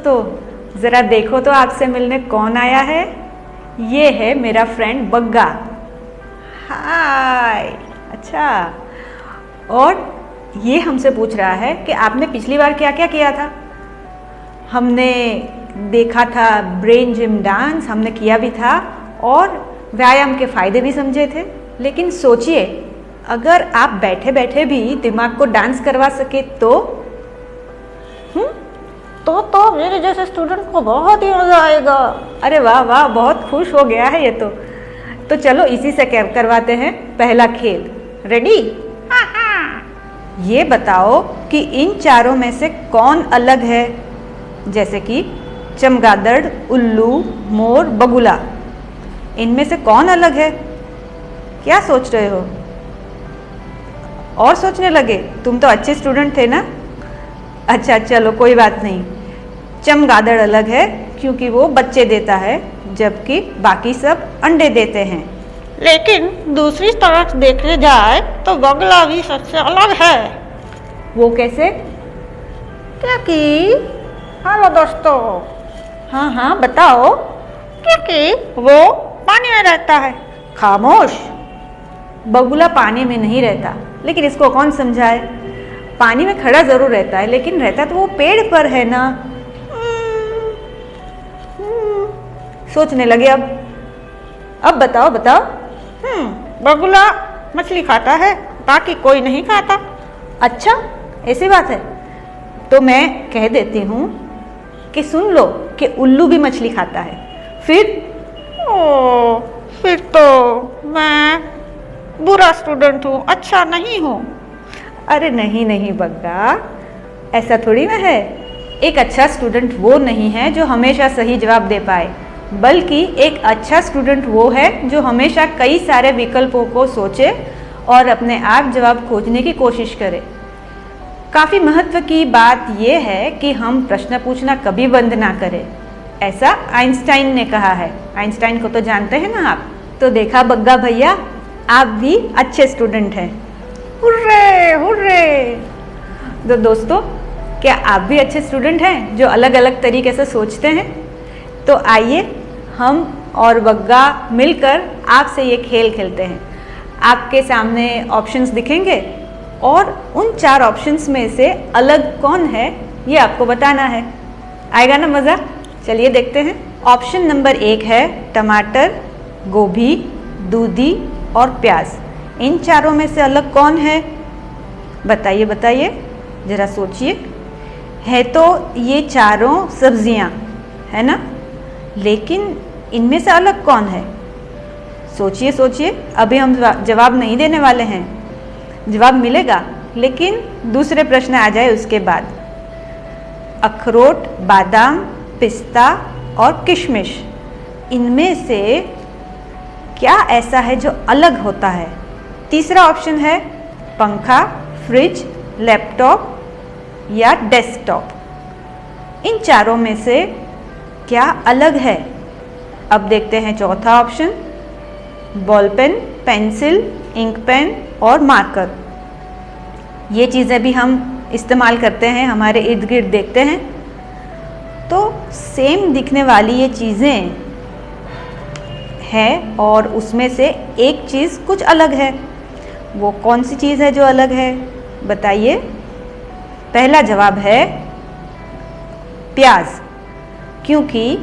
दोस्तों, ज़रा देखो तो आपसे मिलने कौन आया है। ये है मेरा फ्रेंड बग्गा। हाय। अच्छा, और ये हमसे पूछ रहा है कि आपने पिछली बार क्या क्या किया था। हमने देखा था ब्रेन जिम डांस, हमने किया भी था और व्यायाम के फायदे भी समझे थे। लेकिन सोचिए, अगर आप बैठे बैठे भी दिमाग को डांस करवा सके तो तो मेरे जैसे स्टूडेंट को बहुत ही मजा आएगा। अरे वाह वाह, बहुत खुश हो गया है ये तो चलो इसी से करवाते हैं पहला खेल। रेडी? हाँ। ये बताओ कि इन चारों में से कौन अलग है। जैसे कि चमगादड़, उल्लू, मोर, बगुला, इनमें से कौन अलग है? क्या सोच रहे हो? और सोचने लगे? तुम तो अच्छे स्टूडेंट थे ना। अच्छा चलो कोई बात नहीं। चमगादड़ अलग है क्योंकि वो बच्चे देता है, जबकि बाकी सब अंडे देते हैं। लेकिन दूसरी तरफ देखने जाए तो बगुला भी सबसे अलग है। वो कैसे? क्योंकि हेलो दोस्तों, हाँ बताओ। क्योंकि वो पानी में रहता है। खामोश। बगुला पानी में नहीं रहता, लेकिन इसको कौन समझाए। पानी में खड़ा जरूर रहता है, लेकिन रहता तो वो पेड़ पर है ना। सोचने लगे अब बताओ। बगुला मछली खाता है, बाकी कोई नहीं खाता। अच्छा, ऐसी बात है तो मैं कह देती हूँ कि सुन लो कि उल्लू भी मछली खाता है। फिर तो मैं बुरा स्टूडेंट हूँ, अच्छा नहीं हूँ। अरे नहीं बग्गा, ऐसा थोड़ी ना है। एक अच्छा स्टूडेंट वो नहीं है जो हमेशा सही जवाब दे पाए, बल्कि एक अच्छा स्टूडेंट वो है जो हमेशा कई सारे विकल्पों को सोचे और अपने आप जवाब खोजने की कोशिश करे। काफ़ी महत्व की बात यह है कि हम प्रश्न पूछना कभी बंद ना करें। ऐसा आइंस्टाइन ने कहा है। आइंस्टाइन को तो जानते हैं ना आप। तो देखा बग्गा भैया, आप भी अच्छे स्टूडेंट हैं। Hurray hurray. तो दोस्तों, क्या आप भी अच्छे स्टूडेंट हैं जो अलग अलग तरीके से सोचते हैं? तो आइए हम और बग्गा मिलकर आपसे ये खेल खेलते हैं। आपके सामने ऑप्शंस दिखेंगे और उन 4 ऑप्शंस में से अलग कौन है ये आपको बताना है। आएगा ना मज़ा? चलिए देखते हैं। ऑप्शन नंबर 1 है टमाटर, गोभी, दूधी और प्याज। इन चारों में से अलग कौन है? बताइए ज़रा सोचिए। है तो ये चारों सब्जियां, है ना, लेकिन इनमें से अलग कौन है? सोचिए। अभी हम जवाब नहीं देने वाले हैं, जवाब मिलेगा लेकिन दूसरे प्रश्न आ जाए उसके बाद। अखरोट, बादाम, पिस्ता और किशमिश, इनमें से क्या ऐसा है जो अलग होता है? तीसरा ऑप्शन है पंखा, फ्रिज, लैपटॉप या डेस्कटॉप। इन चारों में से क्या अलग है? अब देखते हैं चौथा option, ball pen, pencil, ink pen और मार्कर। ये चीज़ें भी हम इस्तेमाल करते हैं, हमारे इर्द गिर्द देखते हैं। तो सेम दिखने वाली ये चीज़ें हैं और उसमें से एक चीज़ कुछ अलग है। वो कौन सी चीज़ है जो अलग है? बताइए। पहला जवाब है प्याज, क्योंकि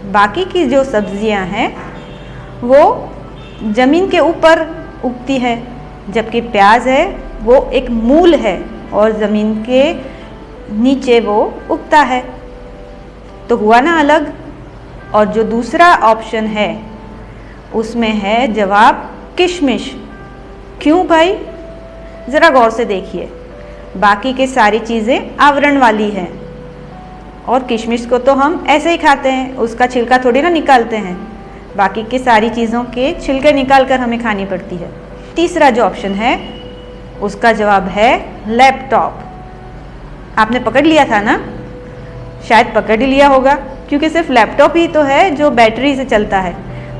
बाकी की जो सब्जियां हैं वो ज़मीन के ऊपर उगती है, जबकि प्याज है वो एक मूल है और ज़मीन के नीचे वो उगता है। तो हुआ ना अलग। और जो दूसरा ऑप्शन है उसमें है जवाब किशमिश। क्यों भाई? ज़रा गौर से देखिए। बाकी के सारी चीज़ें आवरण वाली हैं और किशमिश को तो हम ऐसे ही खाते हैं, उसका छिलका थोड़ी ना निकालते हैं। बाकी की सारी चीज़ों के छिलके निकाल कर हमें खानी पड़ती है। तीसरा जो ऑप्शन है उसका जवाब है लैपटॉप। आपने पकड़ लिया था ना? शायद पकड़ ही लिया होगा, क्योंकि सिर्फ लैपटॉप ही तो है जो बैटरी से चलता है।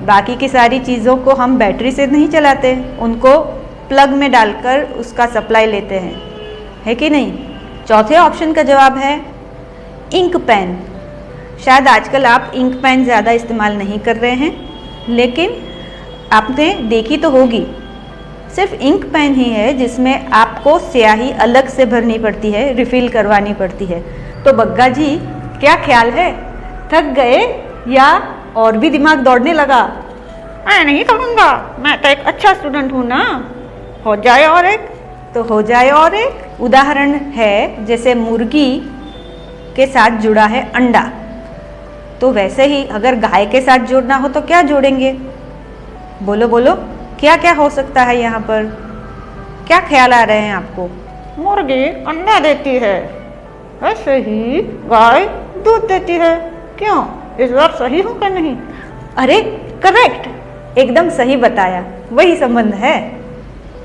बाकी की सारी चीज़ों को हम बैटरी से नहीं चलाते, उनको प्लग में डालकर उसका सप्लाई लेते हैं, है कि नहीं? चौथे ऑप्शन का जवाब है इंक पेन। शायद आजकल आप इंक पेन ज़्यादा इस्तेमाल नहीं कर रहे हैं, लेकिन आपने देखी तो होगी, सिर्फ इंक पेन ही है जिसमें आपको स्याही अलग से भरनी पड़ती है, रिफ़िल करवानी पड़ती है। तो बग्गा जी, क्या ख्याल है, थक गए या और भी दिमाग दौड़ने लगा? मैं नहीं करूँगा, मैं तो एक अच्छा स्टूडेंट हूँ ना। हो जाए और एक। तो हो जाए और एक। उदाहरण है जैसे मुर्गी के साथ जुड़ा है अंडा, तो वैसे ही अगर गाय के साथ जोड़ना हो तो क्या जोड़ेंगे? बोलो बोलो, क्या क्या हो सकता है यहाँ पर? क्या ख्याल आ रहे हैं आपको? मुर्गी अंडा देती है, वैसे ही गाय दूध देती है। क्यों, इस बार सही हूँ क्या नहीं? अरे करेक्ट, एकदम सही बताया, वही संबंध है।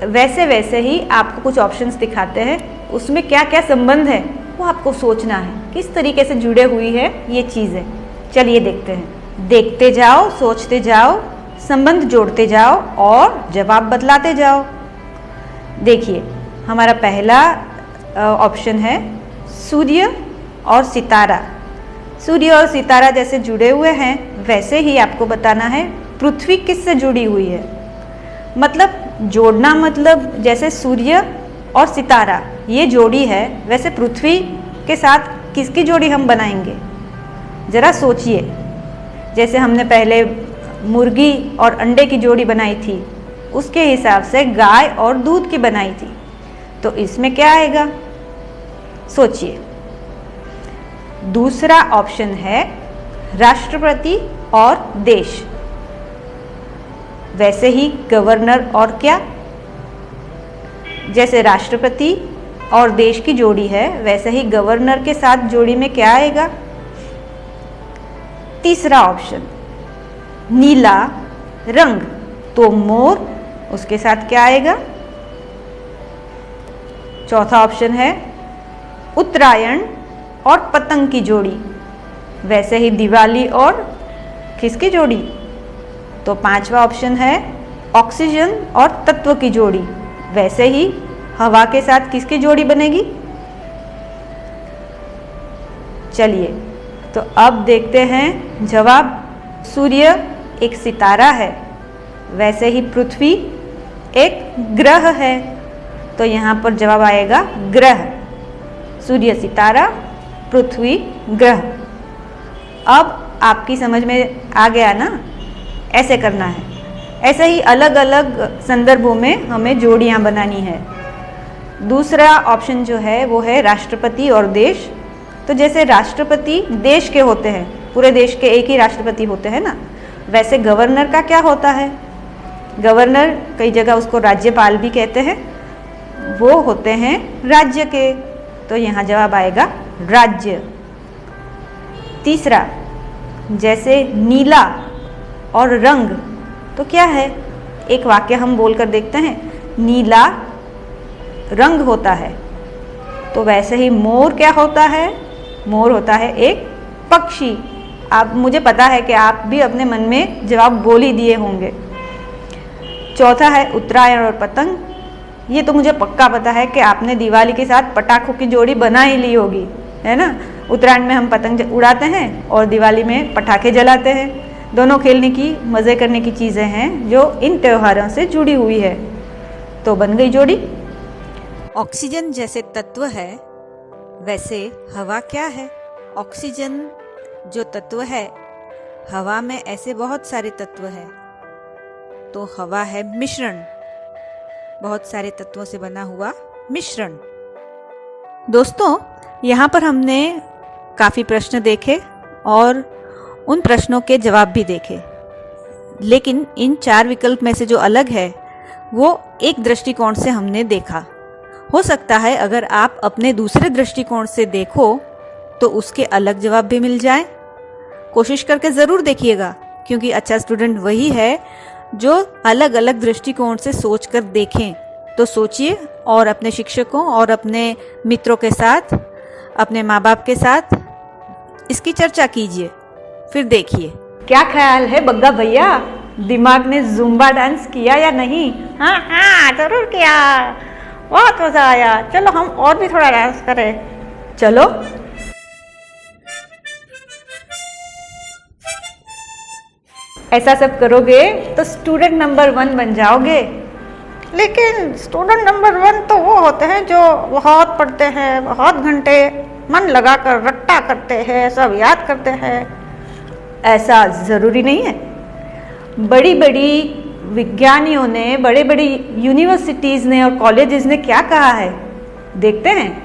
वैसे वैसे ही आपको कुछ ऑप्शंस दिखाते हैं, उसमें क्या क्या संबंध है वो आपको सोचना है, किस तरीके से जुड़े हुई है ये चीज़ें। चलिए देखते हैं। देखते जाओ, सोचते जाओ, संबंध जोड़ते जाओ और जवाब बतलाते जाओ। देखिए, हमारा पहला ऑप्शन है सूर्य और सितारा। सूर्य और सितारा जैसे जुड़े हुए हैं, वैसे ही आपको बताना है पृथ्वी किससे जुड़ी हुई है। मतलब जोड़ना, मतलब जैसे सूर्य और सितारा ये जोड़ी है, वैसे पृथ्वी के साथ किसकी जोड़ी हम बनाएंगे? ज़रा सोचिए। जैसे हमने पहले मुर्गी और अंडे की जोड़ी बनाई थी, उसके हिसाब से गाय और दूध की बनाई थी, तो इसमें क्या आएगा? सोचिए। दूसरा ऑप्शन है राष्ट्रपति और देश। वैसे ही गवर्नर और क्या? जैसे राष्ट्रपति और देश की जोड़ी है, वैसे ही गवर्नर के साथ जोड़ी में क्या आएगा? तीसरा ऑप्शन नीला रंग, तो मोर, उसके साथ क्या आएगा? चौथा ऑप्शन है उत्तरायण और पतंग की जोड़ी, वैसे ही दिवाली और किसकी जोड़ी? तो पांचवा ऑप्शन है ऑक्सीजन और तत्व की जोड़ी, वैसे ही हवा के साथ किसकी जोड़ी बनेगी? चलिए, तो अब देखते हैं जवाब। सूर्य एक सितारा है, वैसे ही पृथ्वी एक ग्रह है, तो यहाँ पर जवाब आएगा ग्रह। सूर्य सितारा, पृथ्वी ग्रह। अब आपकी समझ में आ गया ना? ऐसे करना है। ऐसे ही अलग अलग संदर्भों में हमें जोड़ियाँ बनानी है। दूसरा ऑप्शन जो है वो है राष्ट्रपति और देश। तो जैसे राष्ट्रपति देश के होते हैं, पूरे देश के एक ही राष्ट्रपति होते हैं ना, वैसे गवर्नर का क्या होता है? गवर्नर, कई जगह उसको राज्यपाल भी कहते हैं, वो होते हैं राज्य के, तो यहाँ जवाब आएगा राज्य। तीसरा, जैसे नीला और रंग, तो क्या है? एक वाक्य हम बोलकर देखते हैं। नीला रंग होता है, तो वैसे ही मोर क्या होता है? मोर होता है एक पक्षी। आप, मुझे पता है कि आप भी अपने मन में जवाब बोल ही दिए होंगे। चौथा है उत्तरायण और पतंग। ये तो मुझे पक्का पता है कि आपने दिवाली के साथ पटाखों की जोड़ी बना ही ली होगी, है ना? उत्तरायण में हम पतंग उड़ाते हैं और दिवाली में पटाखे जलाते हैं। दोनों खेलने की, मज़े करने की चीज़ें हैं जो इन त्योहारों से जुड़ी हुई है, तो बन गई जोड़ी। ऑक्सीजन जैसे तत्व है, वैसे हवा क्या है? ऑक्सीजन जो तत्व है, हवा में ऐसे बहुत सारे तत्व हैं, तो हवा है मिश्रण, बहुत सारे तत्वों से बना हुआ मिश्रण। दोस्तों, यहाँ पर हमने काफ़ी प्रश्न देखे और उन प्रश्नों के जवाब भी देखे, लेकिन इन 4 विकल्प में से जो अलग है वो एक दृष्टिकोण से हमने देखा। हो सकता है अगर आप अपने दूसरे दृष्टिकोण से देखो तो उसके अलग जवाब भी मिल जाए। कोशिश करके ज़रूर देखिएगा, क्योंकि अच्छा स्टूडेंट वही है जो अलग अलग दृष्टिकोण से सोचकर देखें। तो सोचिए और अपने शिक्षकों और अपने मित्रों के साथ, अपने माँ बाप के साथ इसकी चर्चा कीजिए, फिर देखिए। क्या ख्याल है बग्गा भैया, दिमाग ने जुम्बा डांस किया या नहीं? हाँ हाँ, जरूर किया, बहुत मज़ा आया। चलो हम और भी थोड़ा डांस करें। चलो। ऐसा सब करोगे तो स्टूडेंट नंबर 1 बन जाओगे। लेकिन स्टूडेंट नंबर 1 तो वो होते हैं जो बहुत पढ़ते हैं, बहुत घंटे मन लगाकर रट्टा करते हैं, सब याद करते हैं। ऐसा ज़रूरी नहीं है। बड़ी बड़ी विज्ञानियों ने, बड़े बड़ी यूनिवर्सिटीज़ ने और कॉलेजेस ने क्या कहा है, देखते हैं।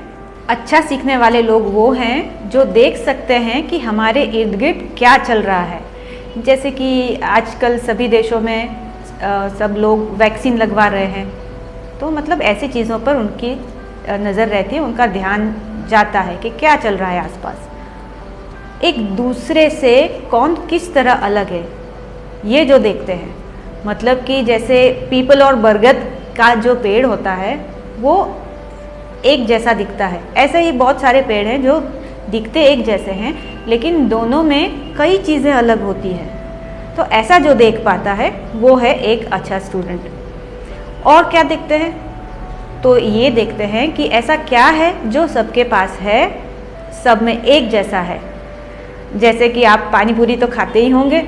अच्छा सीखने वाले लोग वो हैं जो देख सकते हैं कि हमारे इर्द गिर्द क्या चल रहा है। जैसे कि आजकल सभी देशों में सब लोग वैक्सीन लगवा रहे हैं, तो मतलब ऐसी चीज़ों पर उनकी नज़र रहती है, उनका ध्यान जाता है कि क्या चल रहा है आसपास। एक दूसरे से कौन किस तरह अलग है ये जो देखते हैं। मतलब कि जैसे पीपल और बरगद का जो पेड़ होता है वो एक जैसा दिखता है, ऐसे ही बहुत सारे पेड़ हैं जो दिखते एक जैसे हैं लेकिन दोनों में कई चीज़ें अलग होती हैं। तो ऐसा जो देख पाता है वो है एक अच्छा स्टूडेंट। और क्या देखते हैं, तो ये देखते हैं कि ऐसा क्या है जो सबके पास है, सब में एक जैसा है। जैसे कि आप पानी पूरी तो खाते ही होंगे,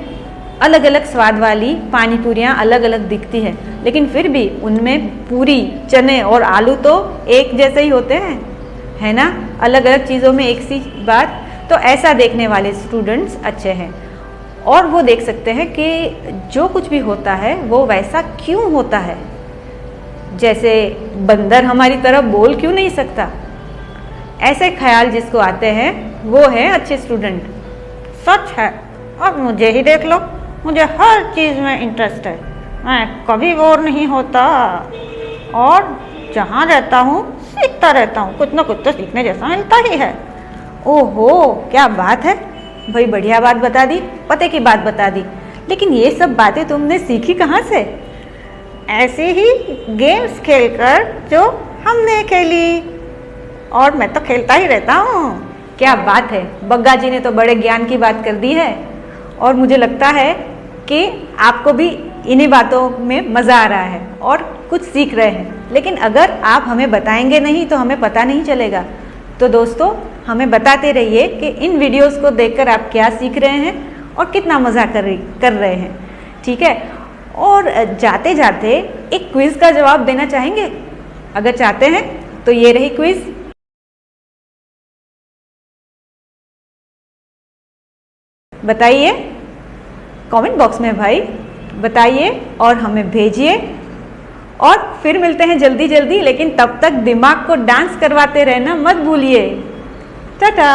अलग अलग स्वाद वाली पानी पूरियाँ अलग अलग दिखती हैं, लेकिन फिर भी उनमें पूरी, चने और आलू तो एक जैसे ही होते हैं, है ना। अलग अलग चीज़ों में एक सी बात। तो ऐसा देखने वाले स्टूडेंट्स अच्छे हैं और वो देख सकते हैं कि जो कुछ भी होता है वो वैसा क्यों होता है। जैसे बंदर हमारी तरह बोल क्यों नहीं सकता, ऐसे ख्याल जिसको आते हैं वो है अच्छे स्टूडेंट। सच है। अब मुझे ही देख लो, मुझे हर चीज़ में इंटरेस्ट है, मैं कभी बोर नहीं होता और जहाँ रहता हूँ सीखता रहता हूँ, कुछ ना कुछ तो सीखने जैसा मिलता ही है। ओहो, क्या बात है भाई, बढ़िया बात बता दी, पते की बात बता दी। लेकिन ये सब बातें तुमने सीखी कहाँ से? ऐसे ही गेम्स खेलकर जो हमने खेली, और मैं तो खेलता ही रहता हूँ। क्या बात है, बग्गा जी ने तो बड़े ज्ञान की बात कर दी है और मुझे लगता है कि आपको भी इन्हीं बातों में मज़ा आ रहा है और कुछ सीख रहे हैं। लेकिन अगर आप हमें बताएंगे नहीं तो हमें पता नहीं चलेगा। तो दोस्तों, हमें बताते रहिए कि इन वीडियोस को देखकर आप क्या सीख रहे हैं और कितना मज़ा कर रहे हैं, ठीक है। और जाते जाते एक क्विज़ का जवाब देना चाहेंगे? अगर चाहते हैं तो ये रही क्विज़। बताइए कमेंट बॉक्स में भाई, बताइए और हमें भेजिए। और फिर मिलते हैं जल्दी जल्दी, लेकिन तब तक दिमाग को डांस करवाते रहना मत भूलिए। टाटा।